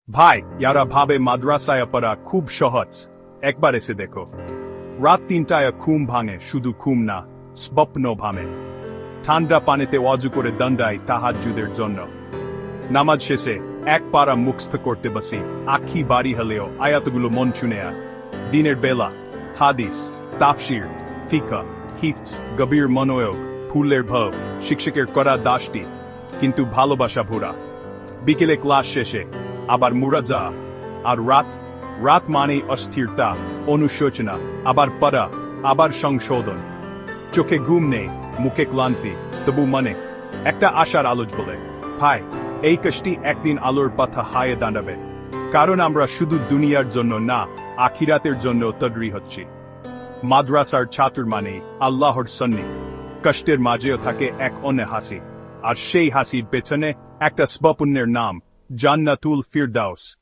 ভাই यारा ভাবে মাদ্রাসায় পড়া খুব সহজ একবার এসে দেখো রাত 3টায় ঘুম ভাঙে শুধু ঘুম না স্বপ্ন ভাঙে ঠান্ডা পানিতে ওয়াজু করে দণ্ডাই তাহাজ্জুদের জন্য নামাজ শেষে এক পারা মুখস্থ করতে বসি আখি বাড়ি হলেও আয়াতগুলো মন শুনে দিনের বেলা হাদিস তাফসির ফিকা হিফজ গভীর মনোয়োগ ফুলের ভাব শিক্ষকের করা দাসটি কিন্তু ভালোবাসা ভরা বিকেলে ক্লাস শেষে আবার মুরাজা আর রাত মানে অস্থিরতা অনুশোচনা আবার পড়া আবার সংশোধন চোখে ঘুম নেই মুখে ক্লান্তি তবু মনে একটা আশার আলোচ বলে ভাই এই কষ্টি একদিন আলোর পাথা হায়ে দাঁড়াবে কারণ আমরা শুধু দুনিয়ার জন্য না আখিরাতের জন্য তৈরি হচ্ছি মাদ্রাসার ছাত্র মানে আল্লাহর সন্নিক কষ্টের মাঝেও থাকে এক অন্য হাসি আর সেই হাসির পেছনে একটা স্বপ্নের নাম জান্নাতুল ফিরদাউস